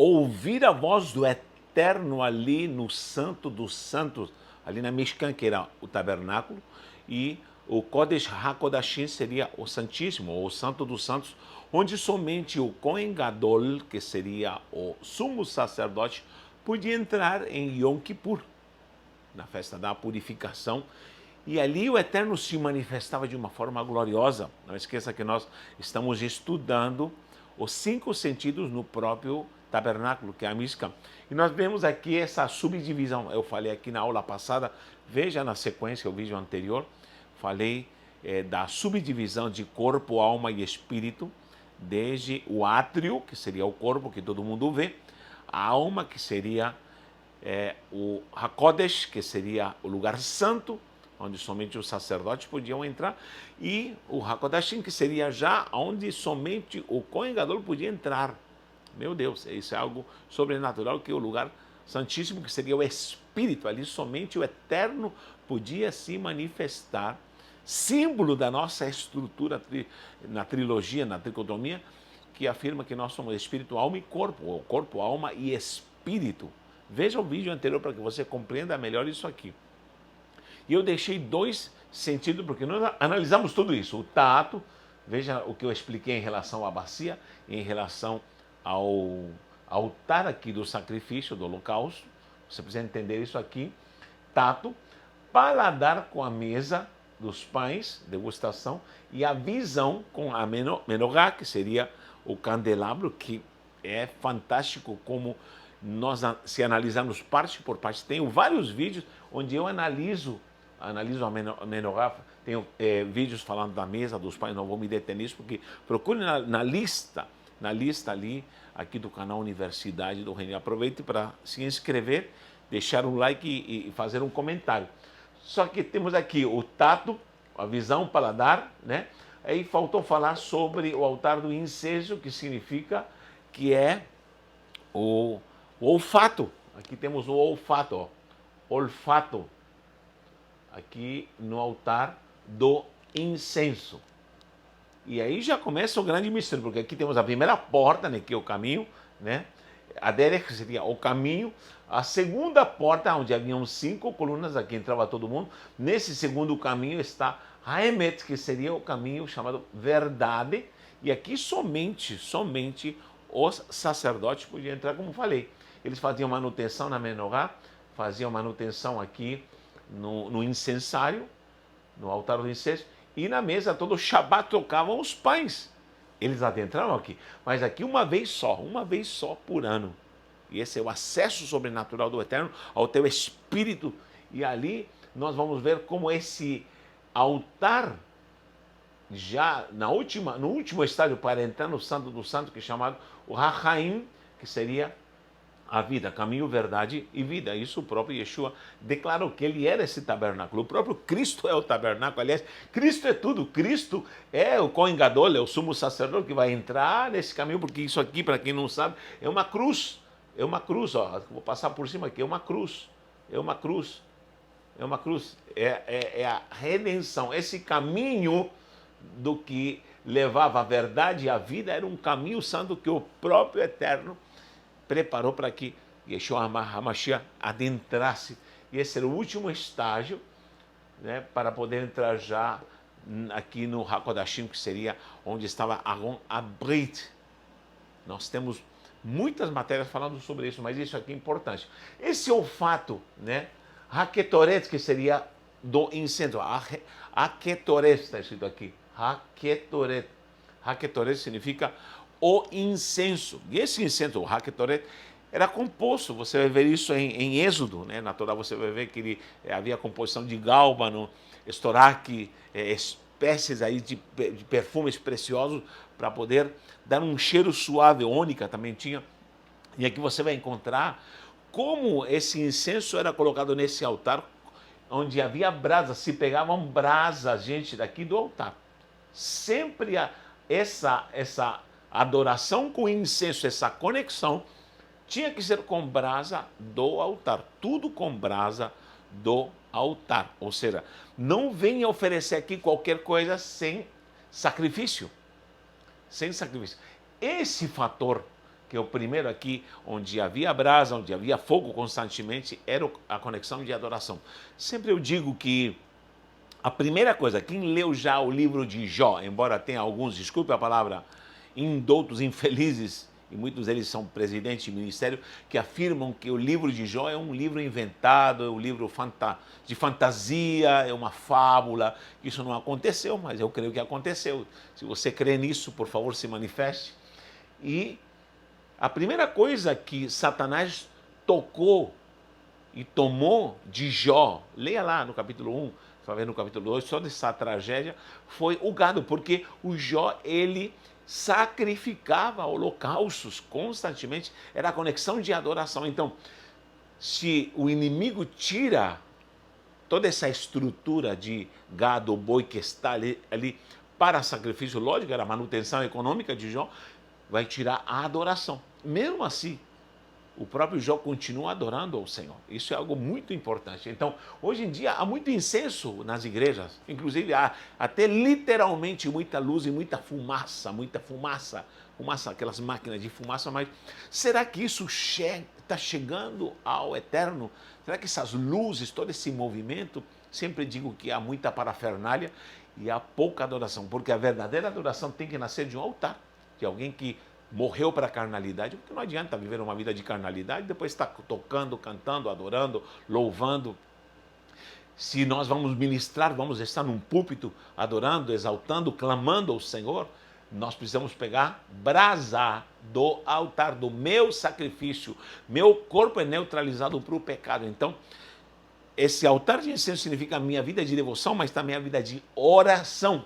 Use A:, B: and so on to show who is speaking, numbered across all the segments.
A: ouvir a voz do Eterno ali no Santo dos Santos, ali na Mishkan, que era o tabernáculo, e o Kodesh HaKodashim seria o Santíssimo, ou o Santo dos Santos, onde somente o Kohen Gadol, que seria o sumo sacerdote, podia entrar em Yom Kippur, na festa da purificação, e ali o Eterno se manifestava de uma forma gloriosa. Não esqueça que nós estamos estudando os 5 sentidos no próprio tabernáculo, que é a Mishkan. E nós vemos aqui essa subdivisão. Eu falei aqui na aula passada, veja na sequência o vídeo anterior, falei da subdivisão de corpo, alma e espírito, desde o átrio, que seria o corpo que todo mundo vê, a alma, que seria o Hakodesh, que seria o lugar santo, onde somente os sacerdotes podiam entrar, e o Hakodashim, que seria já onde somente o Kohen Gadol podia entrar. Meu Deus, isso é algo sobrenatural, que é o lugar santíssimo, que seria o Espírito. Ali somente o Eterno podia se manifestar, símbolo da nossa estrutura na trilogia, na tricotomia, que afirma que nós somos espírito, alma e corpo, ou corpo, alma e espírito. Veja o vídeo anterior para que você compreenda melhor isso aqui. E eu deixei 2 sentidos, porque nós analisamos tudo isso. O tato, veja o que eu expliquei em relação à bacia, em relação ao altar aqui do sacrifício, do holocausto. Você precisa entender isso aqui. Tato, paladar com a mesa dos pães, degustação, e a visão com a menorá, que seria o candelabro, que é fantástico como nós, se analisarmos parte por parte. Tenho vários vídeos onde eu analiso a menorá, tenho vídeos falando da mesa dos pães, não vou me deter nisso, porque procure na lista ali, aqui do canal Universidade do Reino. Aproveite para se inscrever, deixar um like e fazer um comentário. Só que temos aqui o tato, a visão, o paladar, né? Aí faltou falar sobre o altar do incenso, que significa que é o olfato. Aqui temos o olfato, ó. Olfato, aqui no altar do incenso. E aí já começa o grande mistério, porque aqui temos a primeira porta, né, que é o caminho, né? A derech seria o caminho. A segunda porta, onde haviam 5 colunas, aqui entrava todo mundo. Nesse segundo caminho está Haemet, que seria o caminho chamado verdade. E aqui somente os sacerdotes podiam entrar, como falei. Eles faziam manutenção na menorá, faziam manutenção aqui no incensário, no altar do incenso, e na mesa todo Shabat tocavam os pães. Eles adentraram aqui, mas aqui uma vez só por ano. E esse é o acesso sobrenatural do Eterno ao teu espírito. E ali nós vamos ver como esse altar, já no último estágio para entrar no Santo do Santo, que é chamado o Hachaim, que seria a vida, caminho, verdade e vida. Isso o próprio Yeshua declarou que ele era esse tabernáculo. O próprio Cristo é o tabernáculo. Aliás, Cristo é tudo. Cristo é o Kohen Gadol, é o sumo sacerdote que vai entrar nesse caminho, porque isso aqui, para quem não sabe, é uma cruz. É uma cruz, ó. Vou passar por cima aqui. É uma cruz. É uma cruz. É uma cruz. É a redenção. Esse caminho do que levava a verdade e a vida era um caminho santo que o próprio Eterno preparou para que Yeshua HaMashiach adentrasse. E esse era o último estágio, né, para poder entrar já aqui no HaKodashim, que seria onde estava Aron Abrit. Nós temos muitas matérias falando sobre isso, mas isso aqui é importante. Esse olfato, né, Haketoret, que seria do incenso. Haketoret está escrito aqui. Haketoret. Haketoret significa o incenso. E esse incenso, o Haketoret, era composto. Você vai ver isso em Êxodo, né? Na Torá você vai ver que havia composição de gálbano, estoraque, espécies aí de perfumes preciosos para poder dar um cheiro suave. Ônica também tinha. E aqui você vai encontrar como esse incenso era colocado nesse altar, onde havia brasa. Se pegavam brasas, gente, daqui do altar. Sempre essa adoração com incenso, essa conexão, tinha que ser com brasa do altar. Tudo com brasa do altar. Ou seja, não venha oferecer aqui qualquer coisa sem sacrifício. Sem sacrifício. Esse fator que é o primeiro aqui, onde havia brasa, onde havia fogo constantemente, era a conexão de adoração. Sempre eu digo que a primeira coisa, quem leu já o livro de Jó, embora tenha alguns, desculpe a palavra, indoutos, infelizes, e muitos deles são presidentes de ministério, que afirmam que o livro de Jó é um livro inventado, é um livro de fantasia, é uma fábula. Isso não aconteceu, mas eu creio que aconteceu. Se você crê nisso, por favor, se manifeste. E a primeira coisa que Satanás tocou e tomou de Jó, leia lá no capítulo 1, vai ver no capítulo 2, só dessa tragédia, foi o gado, porque o Jó, ele sacrificava holocaustos constantemente, era a conexão de adoração. Então, se o inimigo tira toda essa estrutura de gado, boi que está ali para sacrifício, lógico, era a manutenção econômica de Jó, vai tirar a adoração. Mesmo assim, o próprio Jó continua adorando ao Senhor. Isso é algo muito importante. Então, hoje em dia, há muito incenso nas igrejas. Inclusive, há até literalmente muita luz e muita fumaça, aquelas máquinas de fumaça. Mas será que isso está chegando ao eterno? Será que essas luzes, todo esse movimento, sempre digo que há muita parafernália e há pouca adoração. Porque a verdadeira adoração tem que nascer de um altar, de alguém que morreu para a carnalidade, porque não adianta viver uma vida de carnalidade e depois estar tocando, cantando, adorando, louvando. Se nós vamos ministrar, vamos estar num púlpito adorando, exaltando, clamando ao Senhor, nós precisamos pegar brasa do altar, do meu sacrifício. Meu corpo é neutralizado para o pecado. Então, esse altar de incenso significa a minha vida de devoção, mas também a vida de oração.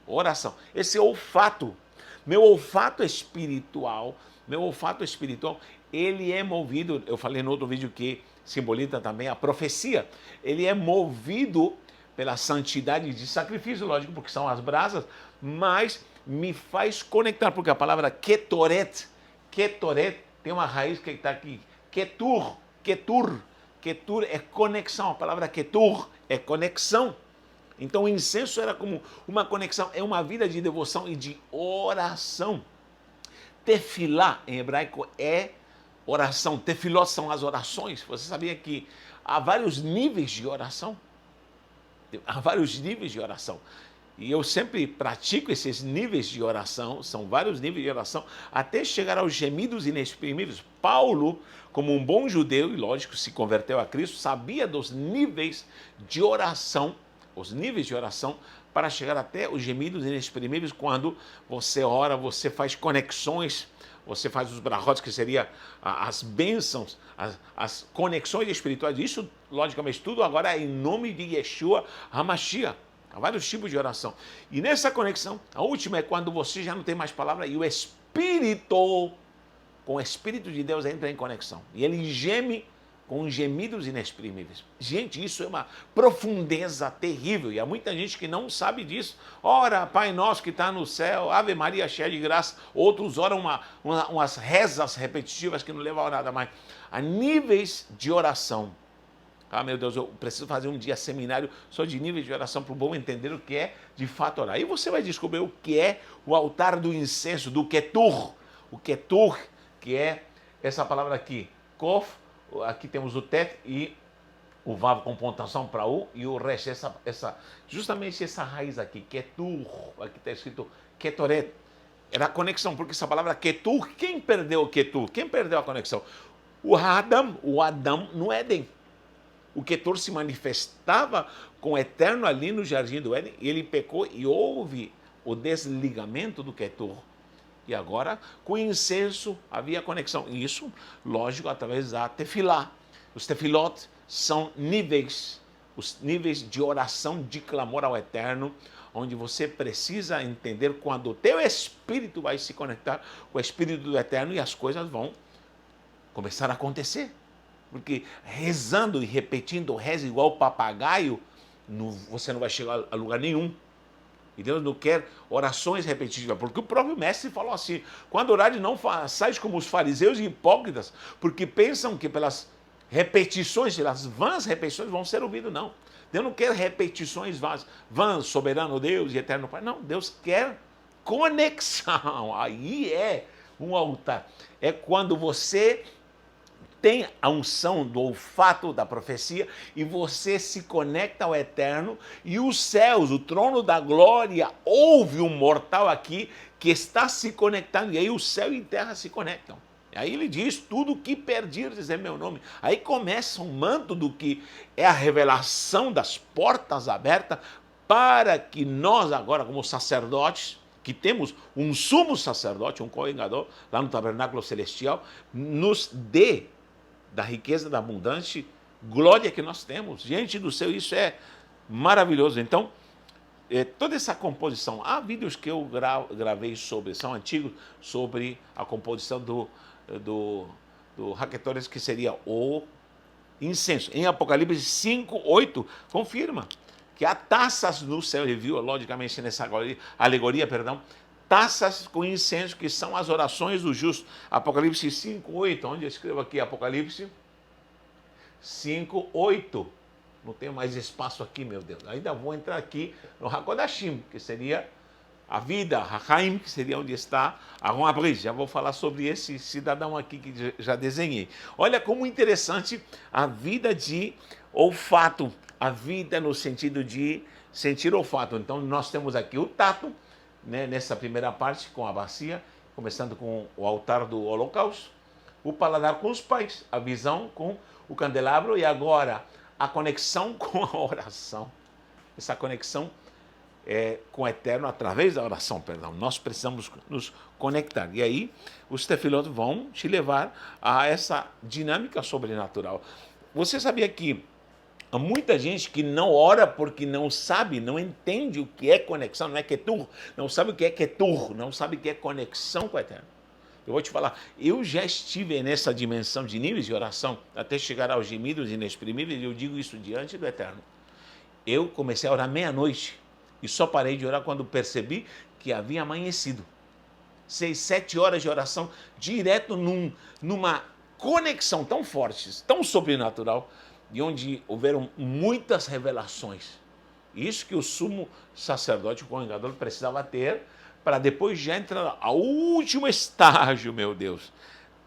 A: Oração. Esse olfato. Meu olfato espiritual, ele é movido, eu falei no outro vídeo que simboliza também a profecia, ele é movido pela santidade de sacrifício, lógico, porque são as brasas, mas me faz conectar, porque a palavra ketoret tem uma raiz que está aqui, ketur é conexão, a palavra ketur é conexão. Então o incenso era como uma conexão, é uma vida de devoção e de oração. Tefilá, em hebraico, é oração. Tefilot são as orações. Você sabia que há vários níveis de oração? Há vários níveis de oração. E eu sempre pratico esses níveis de oração, são vários níveis de oração, até chegar aos gemidos inexprimíveis. Paulo, como um bom judeu, e lógico, se converteu a Cristo, sabia dos níveis de oração, para chegar até os gemidos inexprimíveis. Quando você ora, você faz conexões, você faz os brachot, que seria as bênçãos, as conexões espirituais. Isso, logicamente, tudo agora é em nome de Yeshua HaMashiach. Há vários tipos de oração. E nessa conexão, a última é quando você já não tem mais palavra e o Espírito, com o Espírito de Deus, entra em conexão. E ele geme com gemidos inexprimíveis. Gente, isso é uma profundeza terrível, e há muita gente que não sabe disso. Ora, Pai Nosso que está no céu, Ave Maria cheia de graça. Outros oram umas rezas repetitivas que não levam a nada mais. Há níveis de oração. Ah, meu Deus, eu preciso fazer um dia seminário só de níveis de oração para o bom entender o que é de fato orar. Aí você vai descobrir o que é o altar do incenso, do ketur. O ketur, que é essa palavra aqui, kof. Aqui temos o tet e o vav com pontuação para u e o resh, justamente essa raiz aqui, ketur, aqui está escrito ketoret, era a conexão, porque essa palavra ketur, quem perdeu o ketur? Quem perdeu a conexão? O Adão no Éden. O ketur se manifestava com o eterno ali no jardim do Éden, e ele pecou e houve o desligamento do ketur. E agora, com o incenso, havia conexão. E isso, lógico, através da tefilá. Os tefilot são níveis, os níveis de oração, de clamor ao Eterno, onde você precisa entender quando o teu espírito vai se conectar com o Espírito do Eterno e as coisas vão começar a acontecer. Porque rezando e repetindo reza igual papagaio, você não vai chegar a lugar nenhum. E Deus não quer orações repetitivas, porque o próprio mestre falou assim: quando orares, não façais como os fariseus e hipócritas, porque pensam que pelas repetições, pelas vãs repetições, vão ser ouvidos. Não. Deus não quer repetições vãs, soberano Deus e eterno Pai. Não, Deus quer conexão. Aí é Um altar. É quando você tem a unção do olfato da profecia e você se conecta ao eterno e os céus, o trono da glória, ouve um mortal aqui que está se conectando e aí o céu e a terra se conectam. Aí ele diz, tudo que perdirdes é meu nome. Aí começa um manto do que é a revelação das portas abertas para que nós agora, como sacerdotes, que temos um sumo sacerdote, um Kohen Gadol, lá no tabernáculo celestial, nos dê da riqueza, da abundância, glória que nós temos. Gente do céu, isso é maravilhoso. Então, toda essa composição, há vídeos que eu gravei sobre, são antigos, sobre a composição do Hacketores, que seria o incenso. Em Apocalipse 5, 8, confirma que há taças no céu, ele viu, logicamente, nessa alegoria, taças com incenso, que são as orações do justo. Apocalipse 5, 8, onde eu escrevo aqui, Apocalipse 5, 8. Não tenho mais espaço aqui, meu Deus. Ainda vou entrar aqui no Hakodashim, que seria a vida, Hachaim, que seria onde está Aaron Abris. Já vou falar sobre esse cidadão aqui que já desenhei. Olha como interessante a vida de olfato, a vida no sentido de sentir olfato. Então, nós temos aqui o tato, né, nessa primeira parte, com a bacia, começando com o altar do holocausto, o paladar com os pais, a visão com o candelabro e agora a conexão com a oração. Essa conexão com o eterno através da oração, Nós precisamos nos conectar. E aí os tefilot vão te levar a essa dinâmica sobrenatural. Você sabia que há muita gente que não ora porque não sabe, não entende o que é conexão, não é ketur, não sabe o que é ketur, não sabe o que é conexão com o eterno. Eu vou te falar, eu já estive nessa dimensão de níveis de oração, até chegar aos gemidos inexprimíveis, e eu digo isso diante do eterno. Eu comecei a orar meia-noite e só parei de orar quando percebi que havia amanhecido. 6, 7 horas de oração direto numa conexão tão forte, tão sobrenatural, de onde houveram muitas revelações. Isso que o sumo sacerdote, o Kohen Gadol, precisava ter para depois já entrar ao último estágio, meu Deus.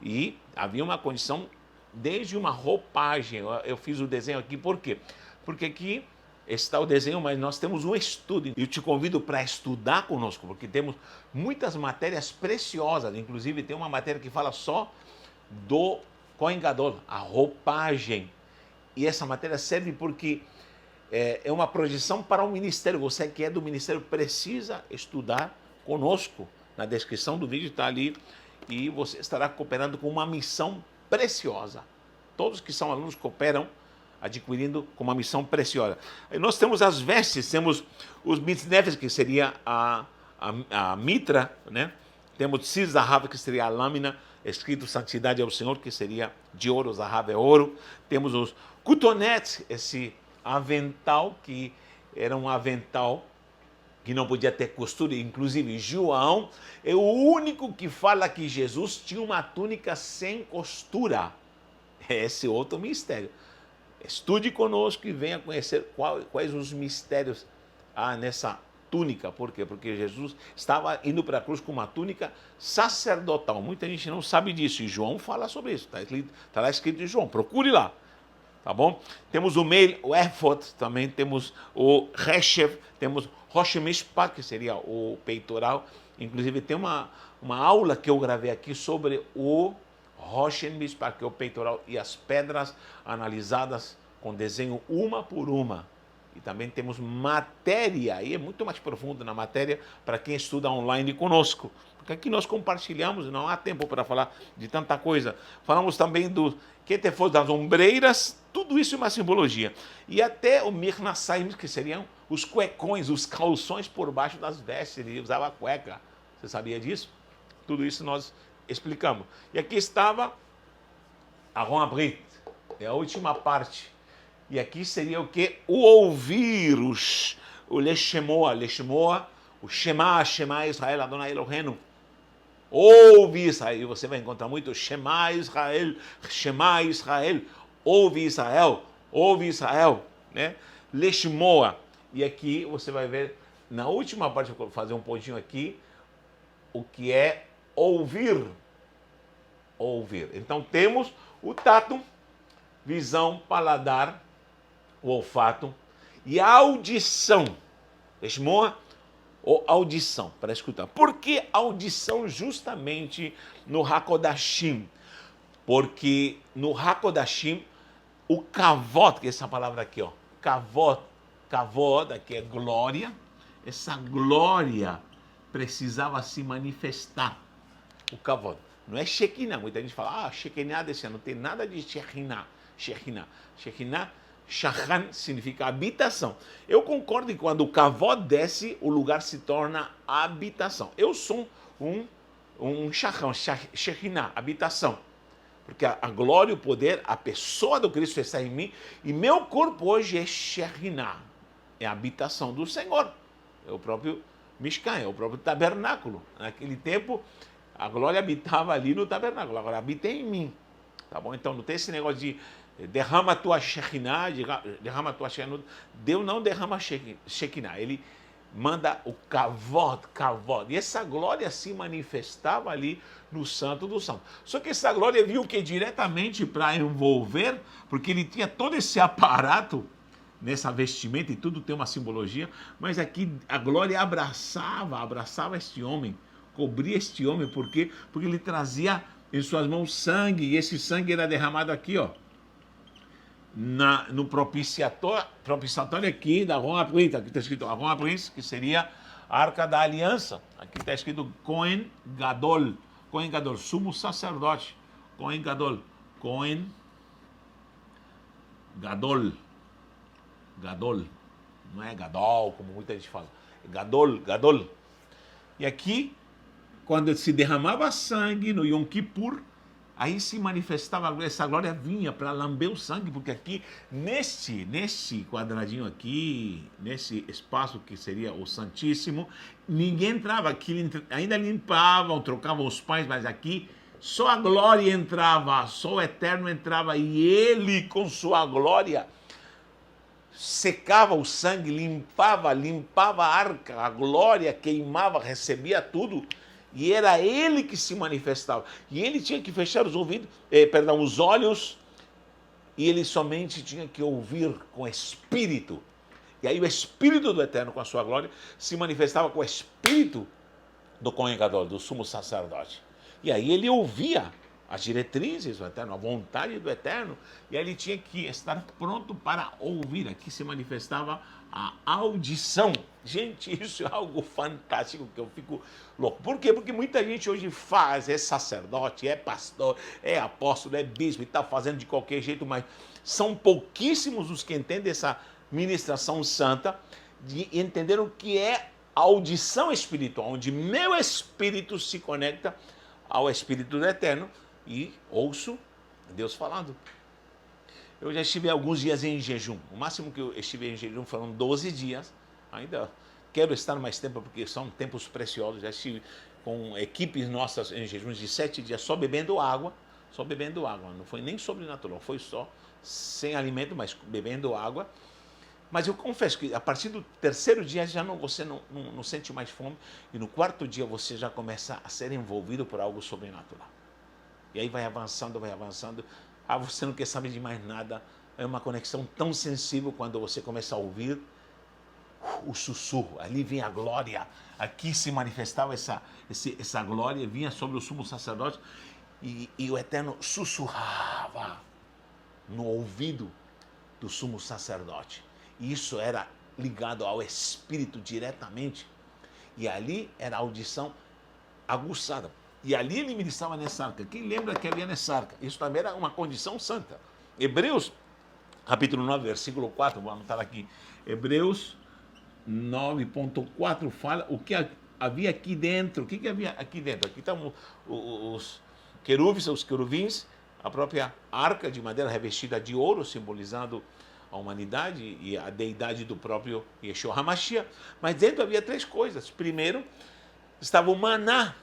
A: E havia uma condição desde uma roupagem. Eu fiz o desenho aqui, por quê? Porque aqui está o desenho, mas nós temos um estudo. E eu te convido para estudar conosco, porque temos muitas matérias preciosas. Inclusive tem uma matéria que fala só do Kohen Gadol, a roupagem. E essa matéria serve porque é uma projeção para o ministério. Você que é do ministério precisa estudar conosco. Na descrição do vídeo está ali e você estará cooperando com uma missão preciosa. Todos que são alunos cooperam adquirindo com uma missão preciosa. E nós temos as vestes, temos os mitznefes, que seria a mitra, né? Temos tzir zahav, que seria a lâmina, escrito santidade ao Senhor, que seria de ouro, zahav é ouro. Temos os kutonet, esse avental, que era um avental que não podia ter costura. Inclusive João é o único que fala que Jesus tinha uma túnica sem costura. Esse é outro mistério. Estude conosco e venha conhecer quais os mistérios há nessa túnica. Por quê? Porque Jesus estava indo para a cruz com uma túnica sacerdotal. Muita gente não sabe disso e João fala sobre isso. Está lá escrito em João, procure lá. Tá bom? Temos o Meil, o Efod, também temos o Reshev, temos Rosh Mishpat, que seria o peitoral. Inclusive tem uma aula que eu gravei aqui sobre o Rosh Mishpat, que é o peitoral, e as pedras analisadas com desenho uma por uma. E também temos matéria, aí é muito mais profundo na matéria para quem estuda online conosco. Porque aqui nós compartilhamos, não há tempo para falar de tanta coisa. Falamos também do Ketefos, das ombreiras, tudo isso é uma simbologia. E até o Mirnasaim, que seriam os cuecões, os calções por baixo das vestes, ele usava cueca. Você sabia disso? Tudo isso nós explicamos. E aqui estava Aaron Abrit, é a última parte. E aqui seria o que? O ouvir, o Leshemoa, o Shema Israel, Adonai Eloheinu. Ouve Israel, e você vai encontrar muito Shema Israel, ouve Israel, né? Leshemoa. E aqui você vai ver, na última parte, eu vou fazer um pontinho aqui, o que é ouvir. ouvir. Então temos o tato, visão, paladar, o olfato e a audição. Esmoa ou audição, para escutar. Por que audição justamente no Hakodashim? Porque no Hakodashim, o kavod, que é essa palavra aqui, ó, kavod, aqui é glória, essa glória precisava se manifestar, o kavod. Não é Shekinah, muita gente fala, Shekinah desse ano, não tem nada de Shekinah. Shekinah, Shachan significa habitação. Eu concordo que quando o kavod desce, o lugar se torna habitação. Eu sou um Shachan, Shekinah, habitação. Porque a glória, o poder, a pessoa do Cristo está em mim, e meu corpo hoje é Shekinah, é a habitação do Senhor. É o próprio Mishkan, é o próprio tabernáculo. Naquele tempo, a glória habitava ali no tabernáculo, agora habita em mim. Tá bom? Então não tem esse negócio de derrama a tua Shekinah, derrama a tua Shekinah. Deus não derrama Shekinah, ele manda o kavod. E essa glória se manifestava ali no Santo dos Santos. Só que essa glória viu que diretamente para envolver, porque ele tinha todo esse aparato nessa vestimenta e tudo tem uma simbologia, mas aqui a glória abraçava este homem, cobria este homem, por quê? Porque ele trazia em suas mãos sangue, e esse sangue era derramado aqui, ó, no propiciatório aqui da Ron Aprince, aqui está escrito Ron Aprince, que seria a Arca da Aliança. Aqui está escrito Cohen Gadol, sumo sacerdote, Cohen Gadol, não é Gadol, como muita gente fala, é Gadol. E aqui, quando se derramava sangue no Yom Kippur, aí se manifestava, essa glória vinha para lamber o sangue, porque aqui, nesse quadradinho aqui, nesse espaço que seria o Santíssimo, ninguém entrava, aqui ainda limpavam, trocavam os pães, mas aqui só a glória entrava, só o Eterno entrava, e ele com sua glória secava o sangue, limpava a arca, a glória queimava, recebia tudo, e era ele que se manifestava. E ele tinha que fechar os os olhos, e ele somente tinha que ouvir com o Espírito. E aí o Espírito do Eterno, com a sua glória, se manifestava com o Espírito do Cohen Gadol, do sumo sacerdote. E aí ele ouvia as diretrizes do Eterno, a vontade do Eterno, e aí ele tinha que estar pronto para ouvir. Aqui se manifestava a audição. Gente, isso é algo fantástico que eu fico louco. Por quê? Porque muita gente hoje é sacerdote, é pastor, é apóstolo, é bispo e está fazendo de qualquer jeito, mas são pouquíssimos os que entendem essa ministração santa, de entender o que é a audição espiritual, onde meu espírito se conecta ao Espírito do Eterno e ouço Deus falando. Eu já estive alguns dias em jejum. O máximo que eu estive em jejum foram 12 dias. Ainda quero estar mais tempo, porque são tempos preciosos. Já estive com equipes nossas em jejuns de 7 dias, só bebendo água. Não foi nem sobrenatural, foi só sem alimento, mas bebendo água. Mas eu confesso que a partir do terceiro dia você não sente mais fome, e no quarto dia você já começa a ser envolvido por algo sobrenatural. E aí vai avançando, você não quer saber de mais nada. É uma conexão tão sensível quando você começa a ouvir o sussurro. Ali vem a glória. Aqui se manifestava essa glória, vinha sobre o sumo sacerdote, e o Eterno sussurrava no ouvido do sumo sacerdote. E isso era ligado ao Espírito diretamente. E ali era a audição aguçada. E ali ele ministrava nessa arca. Quem lembra que havia nessa arca? Isso também era uma condição santa. Hebreus, capítulo 9, versículo 4, vou anotar aqui. Hebreus 9.4 fala o que havia aqui dentro. O que havia aqui dentro? Aqui estão os querubins, a própria arca de madeira revestida de ouro, simbolizando a humanidade e a deidade do próprio Yeshua HaMashiach. Mas dentro havia 3 coisas. Primeiro, estava o maná.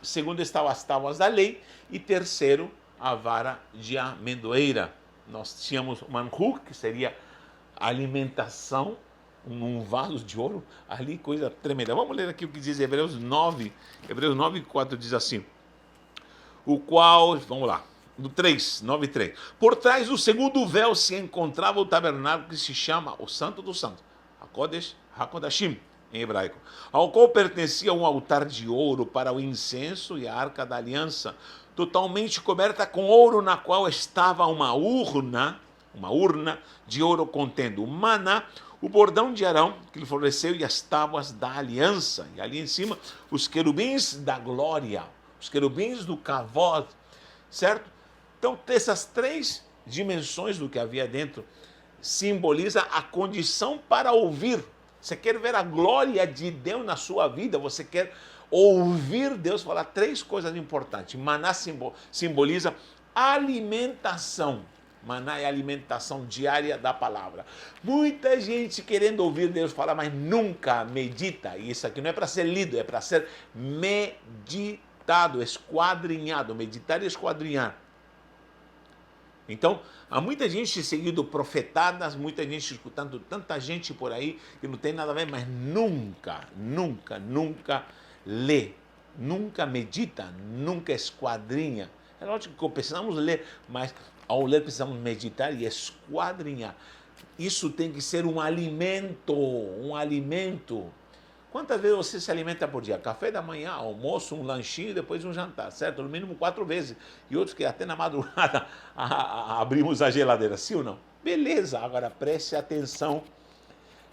A: Segundo, estavam as tábuas da lei. E terceiro, a vara de amendoeira. Nós tínhamos o manhu, que seria alimentação, num vaso de ouro. Ali, coisa tremenda. Vamos ler aqui o que diz Hebreus 9. Hebreus 9, 4 diz assim: o qual, vamos lá, no 3, 9 e 3. Por trás do segundo véu se encontrava o tabernáculo que se chama o Santo dos Santos, HaKodesh HaKodashim, em hebraico, ao qual pertencia um altar de ouro para o incenso e a arca da aliança, totalmente coberta com ouro, na qual estava uma urna de ouro contendo o maná, o bordão de Arão, que lhe floresceu, e as tábuas da aliança. E ali em cima, os querubins da glória, os querubins do kavod, certo? Então, essas três dimensões do que havia dentro simboliza a condição para ouvir. Você quer ver a glória de Deus na sua vida, você quer ouvir Deus falar três coisas importantes. Maná simboliza alimentação. Maná é a alimentação diária da palavra. Muita gente querendo ouvir Deus falar, mas nunca medita. E isso aqui não é para ser lido, é para ser meditado, esquadrinhado. Meditar e esquadrinhar. Então, há muita gente seguindo profetadas, muita gente escutando tanta gente por aí que não tem nada a ver, mas nunca lê, nunca medita, nunca esquadrinha. É lógico que precisamos ler, mas ao ler precisamos meditar e esquadrinhar. Isso tem que ser um alimento, um alimento. Quantas vezes você se alimenta por dia? Café da manhã, almoço, um lanchinho e depois um jantar, certo? No mínimo 4 vezes. E outros que até na madrugada abrimos a geladeira, sim ou não? Beleza, agora preste atenção.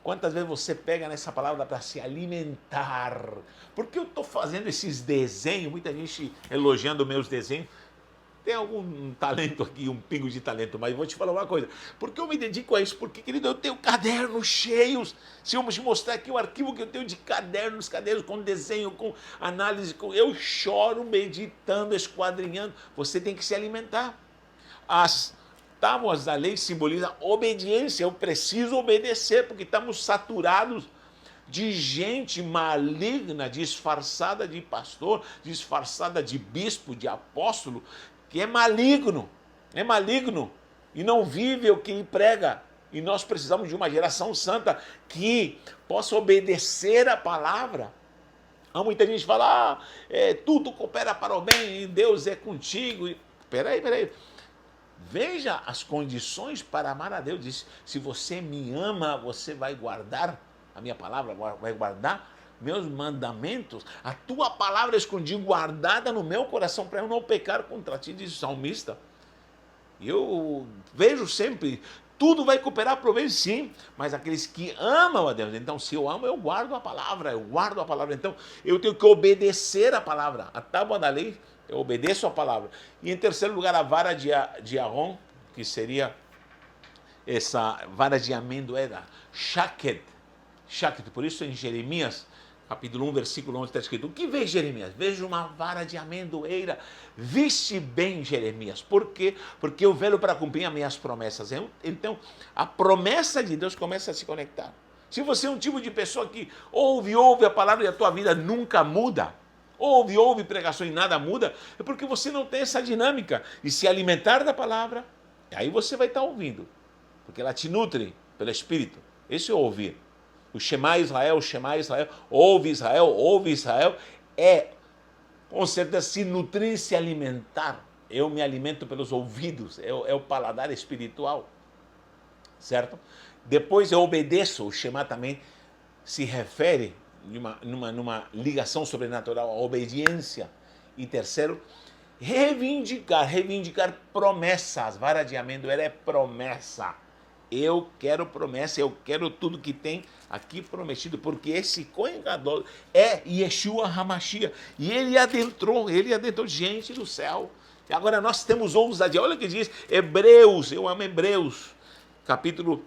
A: Quantas vezes você pega nessa palavra para se alimentar? Porque eu estou fazendo esses desenhos, muita gente elogiando meus desenhos. Tem algum talento aqui, um pingo de talento, mas vou te falar uma coisa. Por que eu me dedico a isso? Porque, querido, eu tenho cadernos cheios. Se eu te mostrar aqui o arquivo que eu tenho de cadernos com desenho, com análise, eu choro meditando, esquadrinhando. Você tem que se alimentar. As tábuas da lei simbolizam obediência. Eu preciso obedecer, porque estamos saturados de gente maligna, disfarçada de pastor, disfarçada de bispo, de apóstolo, que é maligno e não vive o que ele prega. E nós precisamos de uma geração santa que possa obedecer a palavra. Há muita gente que fala, tudo coopera para o bem, Deus é contigo. Peraí. Veja as condições para amar a Deus. Diz, se você me ama, você vai guardar a minha palavra, vai guardar meus mandamentos. A tua palavra escondi, guardada no meu coração, para eu não pecar contra ti, diz o salmista. Eu vejo sempre, tudo vai cooperar para o bem, sim, mas aqueles que amam a Deus. Então, se eu amo, eu guardo a palavra, Então, eu tenho que obedecer a palavra. A tábua da lei, eu obedeço a palavra. E em terceiro lugar, a vara de Arão, que seria essa vara de amendoeira, Shaket. Por isso em Jeremias, capítulo 1, versículo 11, está escrito, o que vê Jeremias? Vejo uma vara de amendoeira. Viste bem, Jeremias. Por quê? Porque eu velo para cumprir as minhas promessas. Então, a promessa de Deus começa a se conectar. Se você é um tipo de pessoa que ouve a palavra e a tua vida nunca muda, ouve pregação e nada muda, é porque você não tem essa dinâmica de se alimentar da palavra. Aí você vai estar ouvindo, porque ela te nutre pelo Espírito. Esse é o ouvir. O Shema Israel, ouve Israel, é com certeza se nutrir, se alimentar. Eu me alimento pelos ouvidos, é o paladar espiritual, certo? Depois eu obedeço, o Shema também se refere numa ligação sobrenatural à obediência. E terceiro, reivindicar promessas. Vara de amendoeira é promessa. Eu quero promessa, eu quero tudo que tem aqui prometido, porque esse Kohen Gadol é Yeshua HaMashiach, e ele adentrou gente do céu. E agora nós temos ousadia. Olha o que diz Hebreus, eu amo Hebreus, capítulo,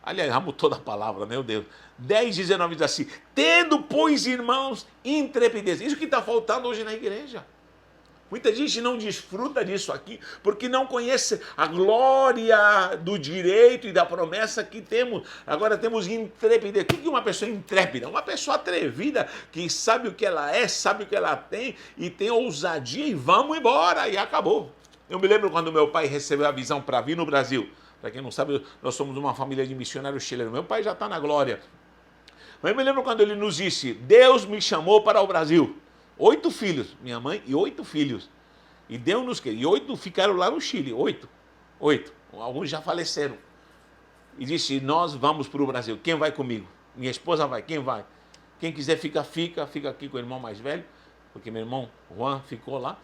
A: aliás, amo toda a palavra, meu Deus, 10:19 diz assim, tendo, pois, irmãos, intrepidez. Isso que está faltando hoje na igreja. Muita gente não desfruta disso aqui, porque não conhece a glória do direito e da promessa que temos. Agora temos intrepidez. O que é uma pessoa intrépida? Uma pessoa atrevida, que sabe o que ela é, sabe o que ela tem, e tem ousadia, e vamos embora, e acabou. Eu me lembro quando meu pai recebeu a visão para vir no Brasil. Para quem não sabe, nós somos uma família de missionários chilenos. Meu pai já está na glória. Mas eu me lembro quando ele nos disse, Deus me chamou para o Brasil. 8 filhos, minha mãe e 8 filhos. E deu-nos que? E 8 ficaram lá no Chile, 8. 8. Alguns já faleceram. E disse, nós vamos para o Brasil. Quem vai comigo? Minha esposa vai. Quem vai? Quem quiser fica aqui com o irmão mais velho, porque meu irmão Juan ficou lá.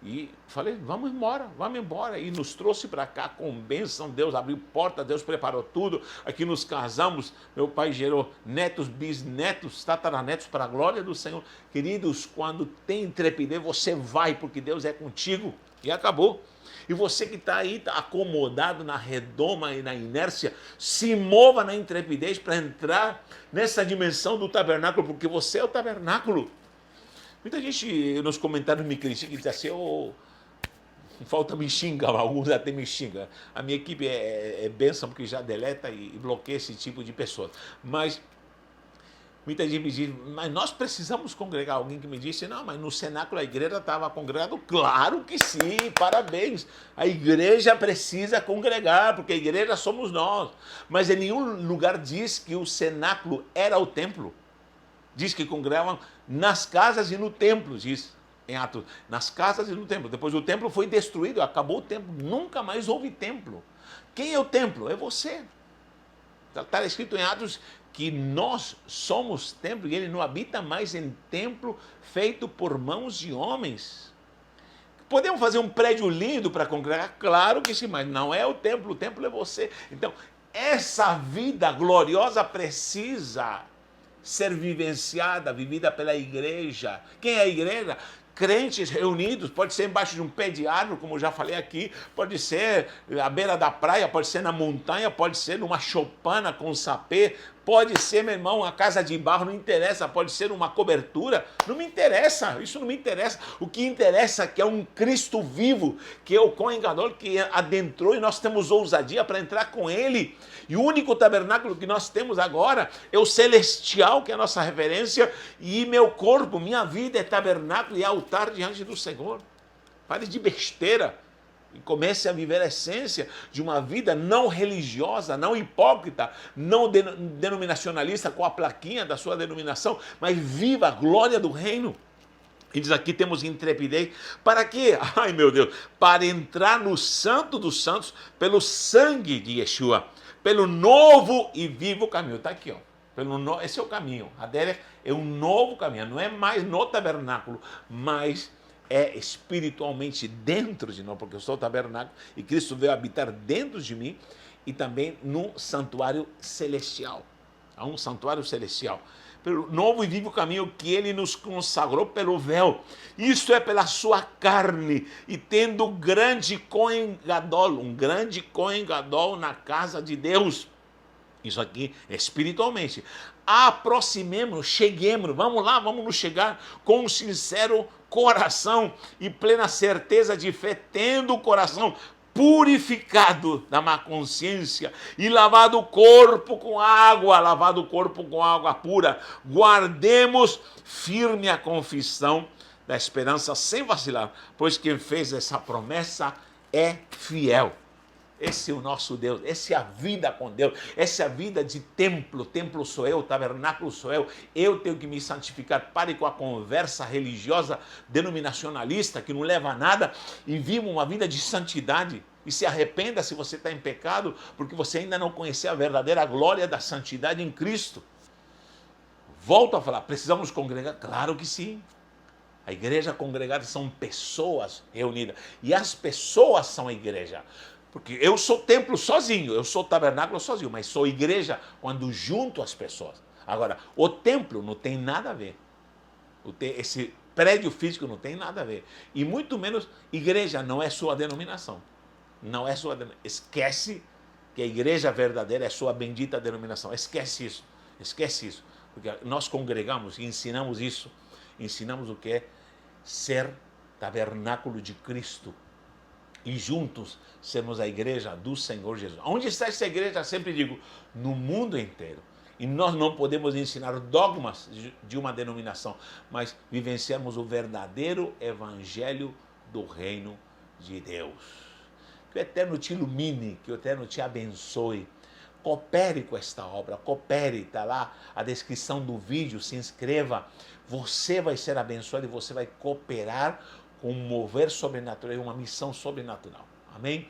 A: E falei, vamos embora. E nos trouxe para cá com bênção. Deus abriu porta, Deus preparou tudo. Aqui nos casamos. Meu pai gerou netos, bisnetos, tataranetos para a glória do Senhor. Queridos, quando tem intrepidez, você vai, porque Deus é contigo. E acabou. E você que está aí, tá acomodado na redoma e na inércia, se mova na intrepidez para entrar nessa dimensão do tabernáculo, porque você é o tabernáculo. Muita gente nos comentários me critica e diz assim, falta me xinga, alguns até me xingam. A minha equipe é bênção porque já deleta e bloqueia esse tipo de pessoas. Mas muita gente me diz, mas nós precisamos congregar. Alguém que me disse, não, mas no cenáculo a igreja estava congregada. Claro que sim, parabéns. A igreja precisa congregar, porque a igreja somos nós. Mas em nenhum lugar diz que o cenáculo era o templo. Diz que congregavam nas casas e no templo, diz em Atos, nas casas e no templo. Depois o templo foi destruído, acabou o templo, nunca mais houve templo. Quem é o templo? É você. Está escrito em Atos que nós somos templo e ele não habita mais em templo feito por mãos de homens. Podemos fazer um prédio lindo para congregar? Claro que sim, mas não é o templo é você. Então, essa vida gloriosa precisa ser vivenciada, vivida pela igreja. Quem é a igreja? Crentes reunidos, pode ser embaixo de um pé de árvore, como eu já falei aqui, pode ser à beira da praia, pode ser na montanha, pode ser numa choupana com sapê, pode ser, meu irmão, uma casa de barro, não interessa, pode ser uma cobertura, não me interessa, isso não me interessa. O que interessa é que é um Cristo vivo, que é o Cohen Gadol, que adentrou e nós temos ousadia para entrar com ele. E o único tabernáculo que nós temos agora é o celestial, que é a nossa referência, e meu corpo, minha vida é tabernáculo e altar diante do Senhor. Pare de besteira e comece a viver a essência de uma vida não religiosa, não hipócrita, não denominacionalista com a plaquinha da sua denominação, mas viva a glória do reino. E diz aqui, temos intrepidez. Para quê? Ai, meu Deus. Para entrar no Santo dos Santos pelo sangue de Yeshua, pelo novo e vivo caminho. Está aqui, ó. Esse é o caminho. A dele é um novo caminho. Não é mais no tabernáculo, mas é espiritualmente dentro de nós, porque eu sou o tabernáculo e Cristo veio habitar dentro de mim e também no santuário celestial. Há um santuário celestial. Pelo novo e vivo caminho que ele nos consagrou pelo véu. Isso é pela sua carne. E tendo grande Cohen Gadol, um grande Cohen Gadol na casa de Deus. Isso aqui é espiritualmente. Aproximemos-nos, cheguemos, vamos lá, vamos nos chegar com um sincero coração e plena certeza de fé, tendo o coração purificado da má consciência e lavado o corpo com água pura. Guardemos firme a confissão da esperança sem vacilar, pois quem fez essa promessa é fiel. Esse é o nosso Deus, essa é a vida com Deus, essa é a vida de templo. Templo sou eu, tabernáculo sou eu. Eu tenho que me santificar. Pare com a conversa religiosa denominacionalista que não leva a nada e viva uma vida de santidade. E se arrependa se você está em pecado, porque você ainda não conheceu a verdadeira glória da santidade em Cristo. Volto a falar, precisamos congregar? Claro que sim. A igreja congregada são pessoas reunidas. E as pessoas são a igreja. Porque eu sou templo sozinho, eu sou tabernáculo sozinho, mas sou igreja quando junto as pessoas. Agora, o templo não tem nada a ver. Esse prédio físico não tem nada a ver. E muito menos, igreja não é sua denominação. Não é sua denominação. Esquece que a igreja verdadeira é sua bendita denominação. Esquece isso. Esquece isso. Porque nós congregamos e ensinamos isso. Ensinamos o que é ser tabernáculo de Cristo. E juntos sermos a igreja do Senhor Jesus. Onde está essa igreja? Sempre digo, no mundo inteiro. E nós não podemos ensinar dogmas de uma denominação, mas vivenciarmos o verdadeiro evangelho do reino de Deus. Que o Eterno te ilumine, que o Eterno te abençoe. Coopere com esta obra, coopere, está lá a descrição do vídeo, se inscreva. Você vai ser abençoado e você vai cooperar com um mover sobrenatural e uma missão sobrenatural. Amém?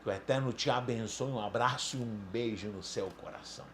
A: Que o Eterno te abençoe, um abraço e um beijo no seu coração.